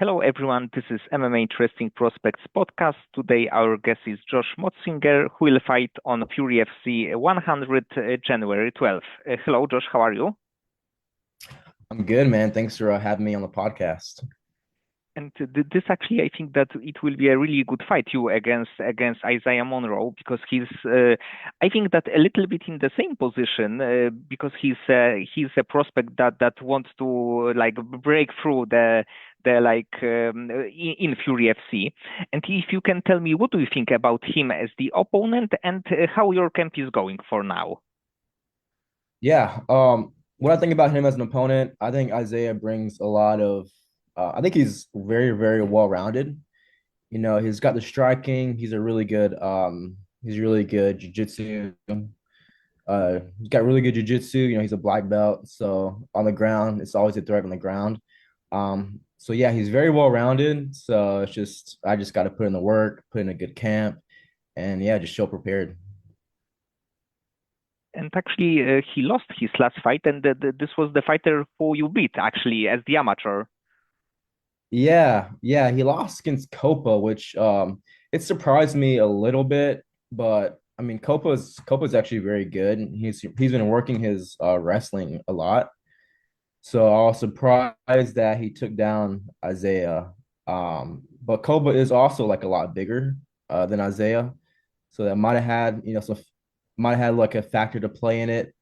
Hello, everyone. This is MMA Interesting Prospects podcast. Today, our guest is Josh Motsinger, who will fight on Fury FC 100 January 12th. Hello, Josh. How are you? I'm good, man. Thanks for having me on the podcast. And this actually, I think that it will be a really good fight you against Isaiah Monroe because I think that a little bit in the same position because he's a prospect that wants to like break through in Fury FC. And if you can tell me what do you think about him as the opponent and how your camp is going for now? Yeah. What I think about him as an opponent, I think Isaiah brings a lot of. I think he's very, very well rounded. He's got the striking. He's a really good. He's really good jiu-jitsu. He's got really good jiu-jitsu. He's a black belt. So on the ground, it's always a threat on the ground. So yeah, he's very well rounded. So I just got to put in the work, put in a good camp, and yeah, just show prepared. And actually, he lost his last fight, and this was the fighter who you beat actually as the amateur. Yeah, he lost against Copa, which it surprised me a little bit, but I mean Copa's actually very good. He's been working his wrestling a lot. So I was surprised that he took down Isaiah. But Copa is also like a lot bigger than Isaiah. So that might have had, some might have had like a factor to play in it.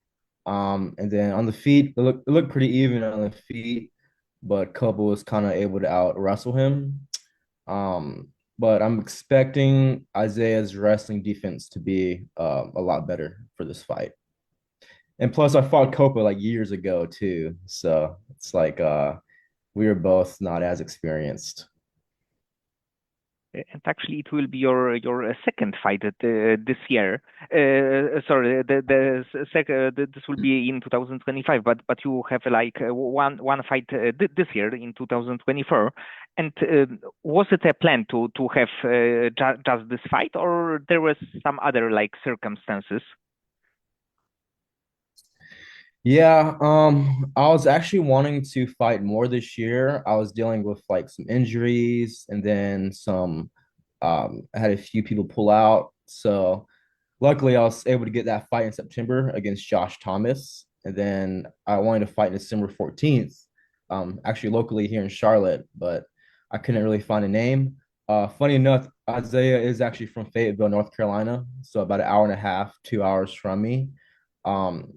And then on the feet, it looked pretty even on the feet, but Cubble was kind of able to out wrestle him. But I'm expecting Isaiah's wrestling defense to be a lot better for this fight. And plus, I fought Copa like years ago too, so it's like we were both not as experienced. And actually, it will be your second fight this year. Sorry, this will be in 2025, but you have like one fight this year in 2024. And was it a plan to have just this fight, or there was some other like circumstances? Yeah, I was actually wanting to fight more this year. I was dealing with like some injuries and then I had a few people pull out. So luckily I was able to get that fight in September against Josh Thomas. And then I wanted to fight December 14th, actually locally here in Charlotte, but I couldn't really find a name. Funny enough, Isaiah is actually from Fayetteville, North Carolina, so about an hour and a half, 2 hours from me. Um,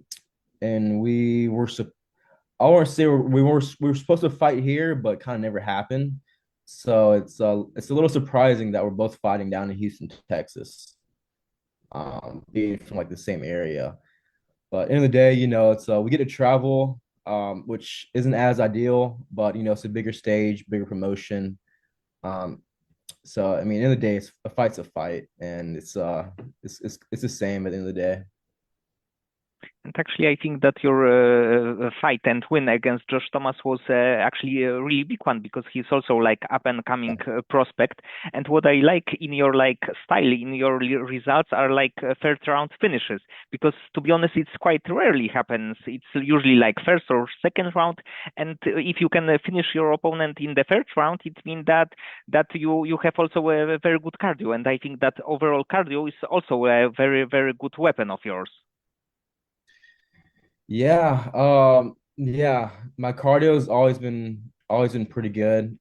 and I want to say we were supposed to fight here, but kind of never happened. So it's a little surprising that we're both fighting down in Houston, Texas, being from like the same area. But end of the day, it's we get to travel, which isn't as ideal, but it's a bigger stage, bigger promotion. Um, so I mean, end of the day, it's a fight's a fight, and it's the same at the end of the day. And actually, I think that your fight and win against Josh Thomas was actually a really big one because he's also like up and coming prospect. And what I like in your like style, in your results are like third round finishes. Because to be honest, it's quite rarely happens. It's usually like first or second round. And if you can finish your opponent in the third round, it means that you have also a very good cardio. And I think that overall cardio is also a very very good weapon of yours. Yeah, my cardio's always been pretty good.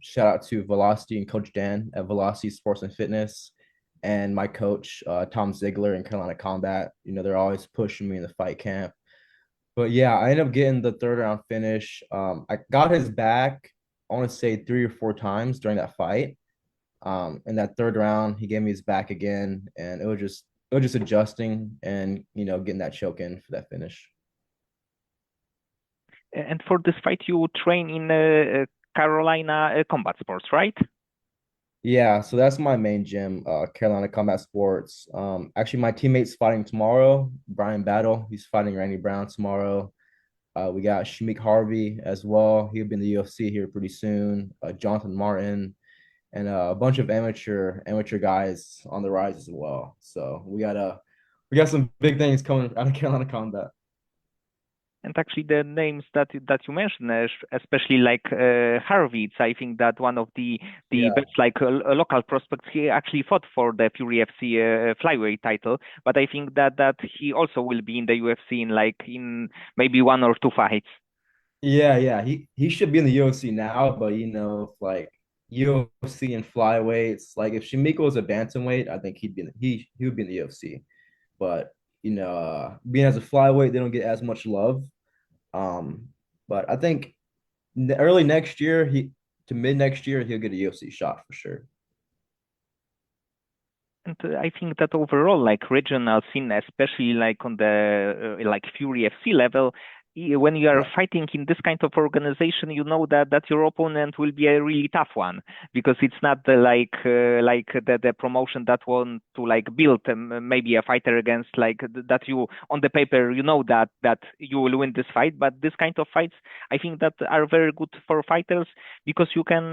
Shout out to Velocity and Coach Dan at Velocity Sports and Fitness, and my coach Tom Ziegler in Carolina Combat. They're always pushing me in the fight camp. But yeah, I ended up getting the third round finish. I got his back, I want to say 3 or 4 times during that fight. In that third round, he gave me his back again, and it was just adjusting and getting that choke in for that finish. And for this fight, you train in Carolina Combat Sports, right? Yeah, so that's my main gym, Carolina Combat Sports. Actually, my teammate's fighting tomorrow, Bryan Battle. He's fighting Randy Brown tomorrow. We got Shamik Harvey as well. He'll be in the UFC here pretty soon. Jonathan Martin and a bunch of amateur guys on the rise as well. So we got some big things coming out of Carolina Combat. And actually, the names that you mentioned, especially like Harvey, it's I think that one of the Yeah. best like local prospects. He actually fought for the Fury FC flyweight title, but I think that he also will be in the UFC in like in maybe one or two fights. Yeah, yeah. He should be in the UFC now, but like UFC and flyweights, like if Shamiko was a bantamweight, I think he would be in the UFC. But being as a flyweight, they don't get as much love. But I think early next year, he to mid next year, he'll get a UFC shot for sure. And I think that overall, like regional scene, especially like on the like Fury FC level, when you are Yeah. fighting in this kind of organization, you know that your opponent will be a really tough one because it's not the like the promotion that want to like build maybe a fighter against like that you on the paper you know that you will win this fight, but this kind of fights I think that are very good for fighters because you can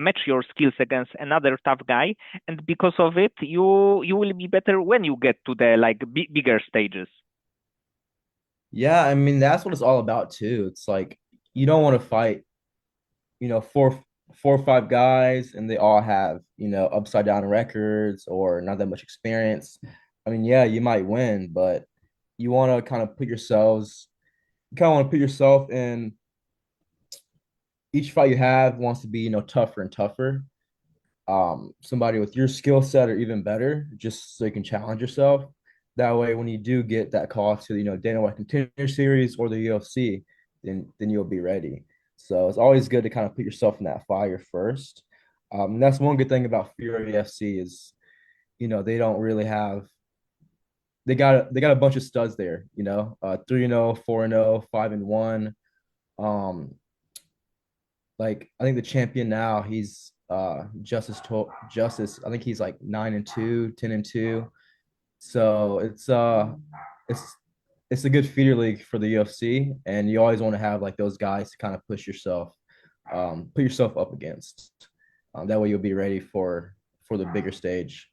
match your skills against another tough guy, and because of it you will be better when you get to the like bigger stages. Yeah, I mean that's what it's all about too. It's like you don't want to fight, four or five guys and they all have, upside down records or not that much experience. I mean, yeah, you might win, but you want to kind of put yourself in each fight you have wants to be, tougher and tougher. Somebody with your skill set or even better, just so you can challenge yourself. That way, when you do get that call to Dana White Contender Series or the UFC, then you'll be ready. So it's always good to kind of put yourself in that fire first. And that's one good thing about Fury FC is they don't really have they got a bunch of studs there. 3-0, 4-0, 5-1. Um, like I think the champion now, he's Justice. I think he's like 9-2, 10-2. So it's it's a good feeder league for the UFC, and you always want to have like those guys to kind of put yourself up against. That way you'll be ready for the bigger stage.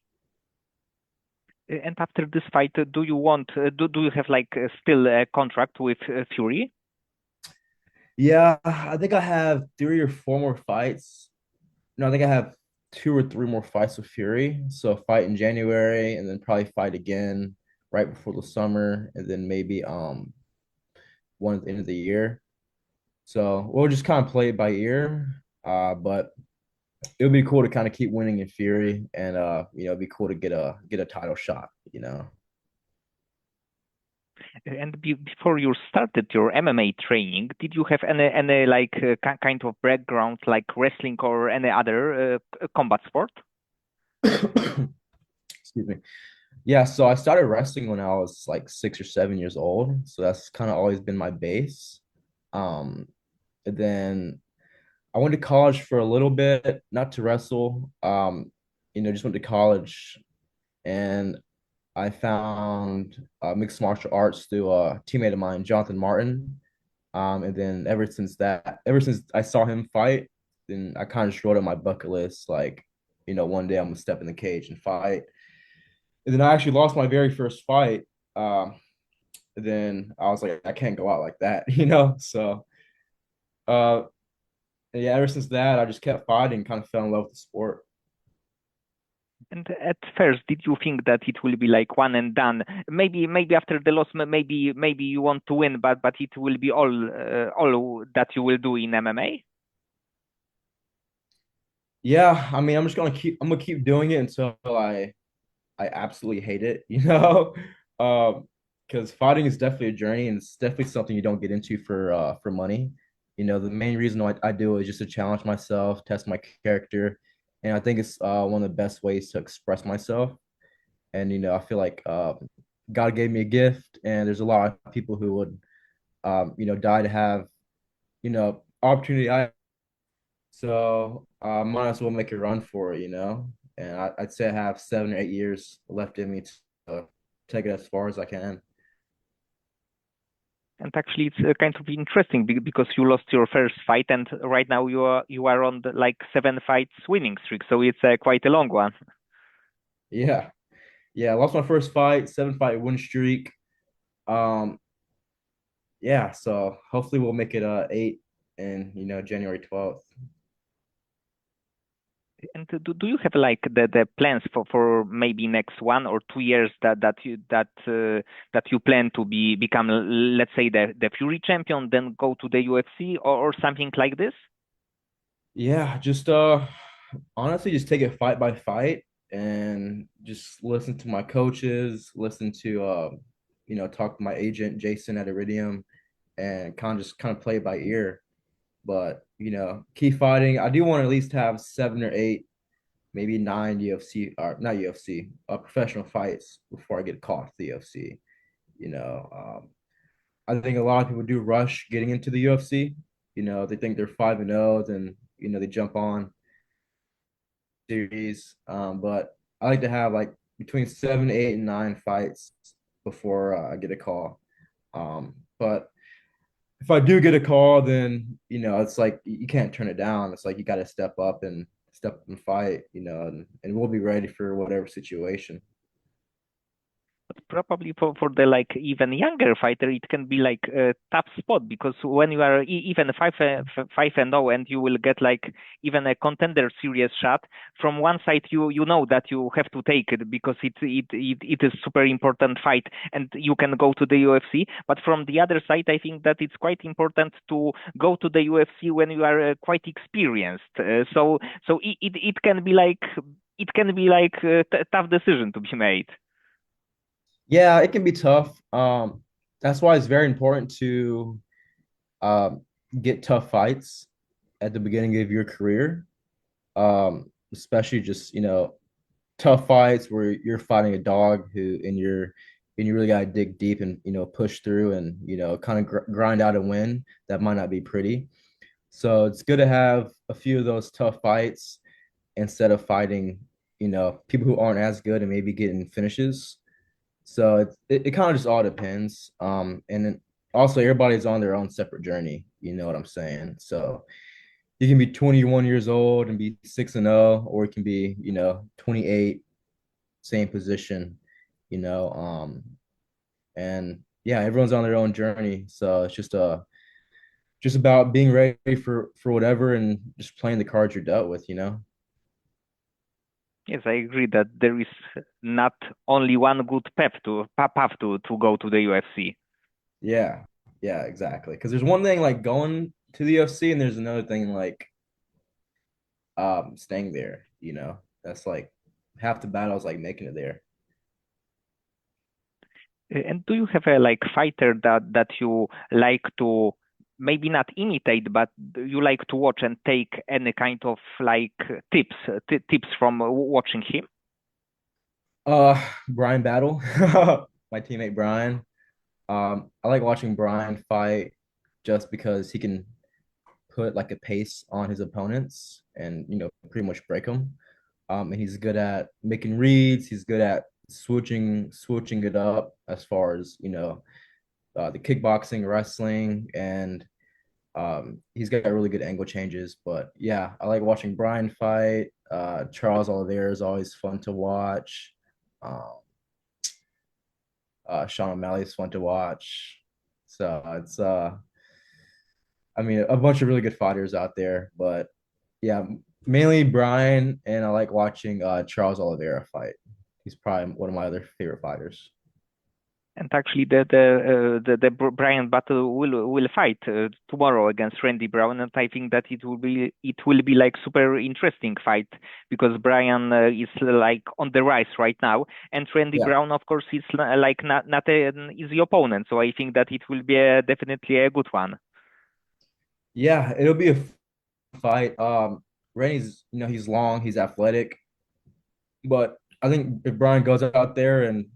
And after this fight, do you want do you have like still a contract with Fury? Yeah, I think I have 3 or 4 more fights. No, I think I have 2 or 3 more fights with Fury. So fight in January and then probably fight again right before the summer and then maybe one at the end of the year. So we'll just kind of play it by ear. But it would be cool to kind of keep winning in Fury and it'd be cool to get a title shot, you know. And before you started your MMA training, did you have any like kind of background like wrestling or any other combat sport? Excuse me. Yeah, so I started wrestling when I was like 6 or 7 years old. So that's kind of always been my base. Um, and then I went to college for a little bit, not to wrestle. Just went to college and I found mixed martial arts through a teammate of mine, Jonathan Martin. And then ever since I saw him fight, then I kind of just wrote on my bucket list, like, one day I'm gonna step in the cage and fight. And then I actually lost my very first fight. Then I was like, I can't go out like that, So, uh, yeah, ever since that, I just kept fighting, kind of fell in love with the sport. And at first, did you think that it will be like one and done? Maybe after the loss, maybe you want to win, but it will be all that you will do in MMA. Yeah, I mean, I'm gonna keep doing it until I absolutely hate it, you know? Because fighting is definitely a journey and it's definitely something you don't get into for money. The main reason I do it is just to challenge myself, test my character, and I think it's one of the best ways to express myself. And I feel like God gave me a gift, and there's a lot of people who would die to have opportunity. I so might as well make a run for it, And I'd say I have 7 or 8 years left in me to take it as far as I can. And actually, it's kind of interesting because you lost your first fight, and right now you are on the, like 7 fights winning streak, so it's quite a long one. Yeah, yeah. I lost my first fight, 7 fight win streak. Um, yeah, so hopefully we'll make it 8 and January 12th. And do you have like the plans for maybe next 1 or 2 years that you plan to become, let's say, the Fury champion, then go to the UFC or something like this? Yeah, just honestly just take it fight by fight and just listen to my coaches, listen to talk to my agent Jason at Iridium and kind of play it by ear. But keep fighting. I do want to at least have 7 or 8, maybe 9 UFC or not UFC, professional fights before I get caught to the UFC. You know, I think a lot of people do rush getting into the UFC. They think they're 5-0, then they jump on series. But I like to have like between 7, 8, and 9 fights before I get a call. But if I do get a call, then it's like you can't turn it down. It's like you got to step up and fight, and we'll be ready for whatever situation. Probably for the like even younger fighter, it can be like a tough spot because when you are even 5-0 and you will get like even a contender serious shot from one side, you know that you have to take it because it is super important fight and you can go to the UFC. But from the other side, I think that it's quite important to go to the UFC when you are quite experienced. So it can be like a tough decision to be made. Yeah, it can be tough. That's why it's very important to um, get tough fights at the beginning of your career, especially just tough fights where you're fighting a dog and you really got to dig deep and push through and kind of grind out a win that might not be pretty. So it's good to have a few of those tough fights instead of fighting people who aren't as good and maybe getting finishes. So it kind of just all depends. And then also everybody's on their own separate journey. You know what I'm saying? So you can be 21 years old and be 6-0, or it can be 28, same position. You know, um, and yeah, everyone's on their own journey. So it's just about being ready for whatever and just playing the cards you're dealt with. Yes, I agree that there is not only one good path to go to the UFC. Yeah, yeah, exactly. Because there's one thing like going to the UFC, and there's another thing like staying there. That's like half the battle is like making it there. And do you have a like fighter that you like to maybe not imitate, but you like to watch and take any kind of like tips from watching him? Bryan Battle, my teammate Bryan. I like watching Bryan fight just because he can put like a pace on his opponents and pretty much break them. And he's good at making reads. He's good at switching it up as far as the kickboxing, wrestling, and he's got really good angle changes. But yeah, I like watching Bryan fight. Charles Oliveira is always fun to watch. Um, Sean O'Malley is fun to watch. So it's I mean, a bunch of really good fighters out there, but yeah, mainly Bryan, and I like watching Charles Oliveira fight. He's probably one of my other favorite fighters. And actually, the Bryan battle will fight tomorrow against Randy Brown, and I think that it will be like super interesting fight because Bryan is like on the rise right now, and Randy Yeah, Brown, of course, is like not an easy opponent. So I think that it will be definitely a good one. yeah, it'll be a fight. Randy's, he's long, he's athletic, but I think if Bryan goes out there and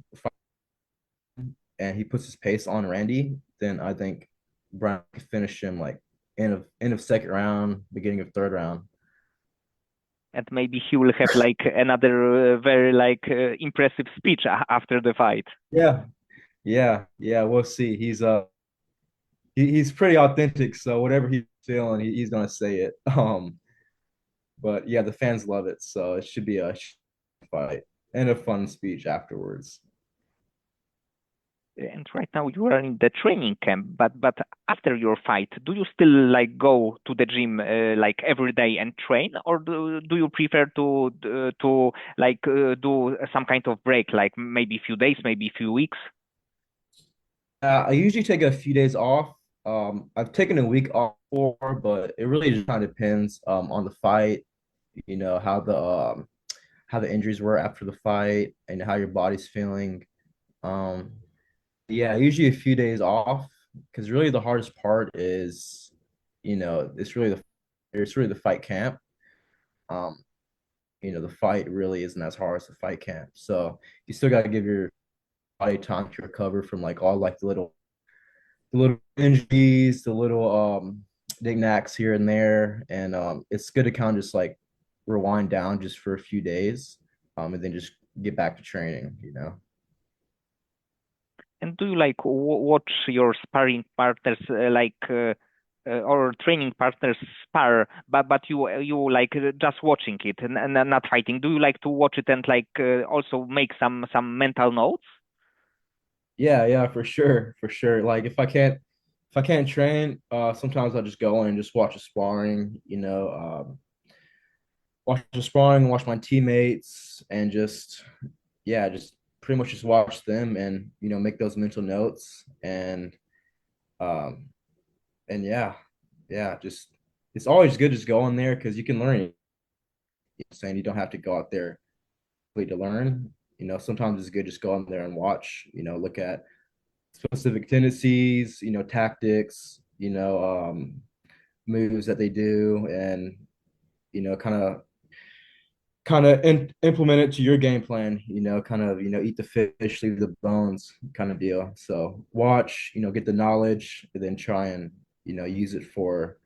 he puts his pace on Randy, then I think Bryan can finish him like end of second round, beginning of third round. And maybe he will have like another very like impressive speech after the fight. Yeah, yeah. We'll see. He's pretty authentic, so whatever he's feeling, he's gonna say it. But yeah, the fans love it, so it should be a fight and a fun speech afterwards. And right now you are in the training camp, but after your fight, do you still like go to the gym like every day and train, or do you prefer to like do some kind of break, like maybe a few days, maybe a few weeks? I usually take a few days off. I've taken a week off before, but it really just kind of depends on the fight, how the injuries were after the fight and how your body's feeling. Um, yeah, usually a few days off because really the hardest part is, it's really the fight camp. Um, the fight really isn't as hard as the fight camp. So you still got to give your body time to recover from like all like the little injuries, the little knickknacks here and there, and it's good to kind of just like rewind down just for a few days, and then just get back to training. And do you like watch your sparring partners or training partners spar, but you like just watching it and not fighting? Do you like to watch it and like also make some mental notes? Yeah, yeah, for sure, for sure. Like if I can't train, sometimes I just go in and just watch a sparring, watch the sparring, watch my teammates, and just yeah, just pretty much just watch them and make those mental notes um and yeah, yeah, just it's always good just go in there because you can learn. Saying you don't have to go out there to learn. Sometimes it's good just go in there and watch. Look at specific tendencies, tactics, moves that they do, and kind of implement it to your game plan. Kind of eat the fish, leave the bones, kind of deal. So watch, get the knowledge, and then try and use it for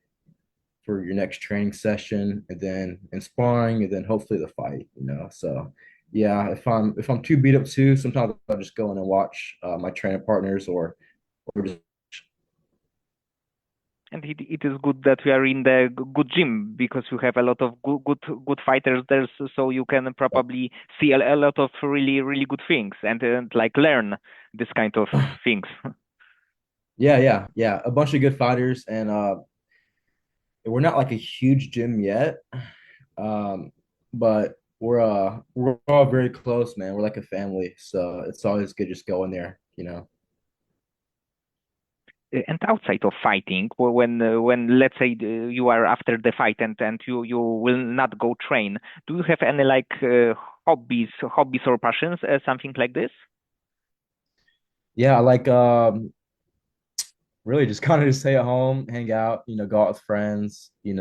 your next training session, and then in sparring, and then hopefully the fight. So yeah, if I'm too beat up too, sometimes I'll just go in and watch my training partners or just And it is good that we are in the good gym because you have a lot of good fighters there, so you can probably see a lot of really good things and like learn this kind of things. yeah, yeah, yeah, a bunch of good fighters, and we're not like a huge gym yet, um, but we're all very close, man. We're like a family, so it's always good just go in there. And outside of fighting, when let's say you are after the fight and you will not go train, do you have any like hobbies or passions, something like this? Yeah, like really just kind of just stay at home, hang out, go out with friends. I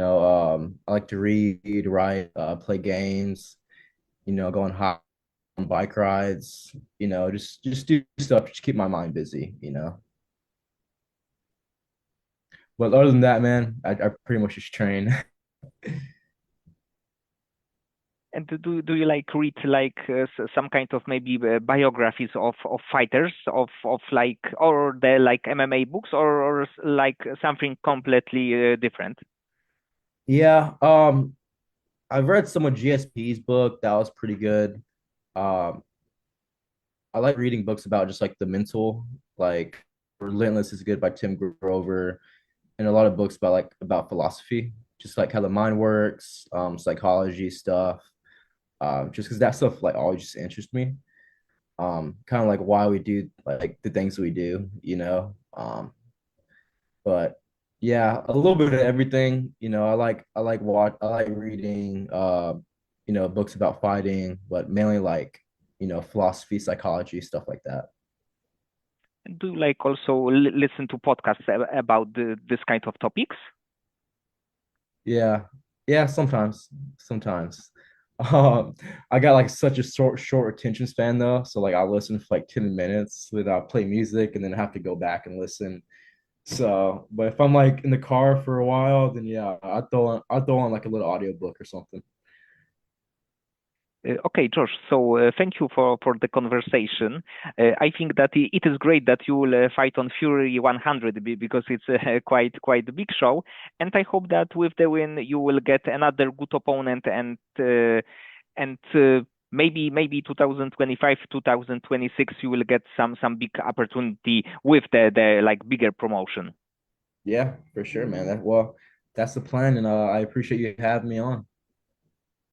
like to read, write, play games, go on bike rides, just do stuff, just keep my mind busy. But other than that, man, I pretty much just train. And do you like read like some kind of maybe biographies of fighters of like or the like MMA books or like something completely different? Yeah, I've read some of GSP's book. That was pretty good. Um, I like reading books about just like the mental, like Relentless is good by Tim Grover, and a lot of books about philosophy, just like how the mind works, psychology stuff. Just because that stuff like always just interests me. Kind of like why we do like the things we do. But yeah, a little bit of everything. I like reading books about fighting, but mainly like, philosophy, psychology, stuff like that. Do you like also listen to podcasts about this kind of topics? Yeah. Yeah, sometimes. Um, I got like such a short attention span though. So like I listen for like 10 minutes, then I'll play music and then have to go back and listen. So, but if I'm like in the car for a while, then yeah, I throw on like a little audiobook or something. Okay, Josh. So thank you for the conversation. I think that it is great that you will fight on Fury 100 because it's a quite a big show, and I hope that with the win you will get another good opponent and maybe 2025, 2026, you will get some big opportunity with the like bigger promotion. Yeah, for sure, man. That's the plan, and I appreciate you having me on.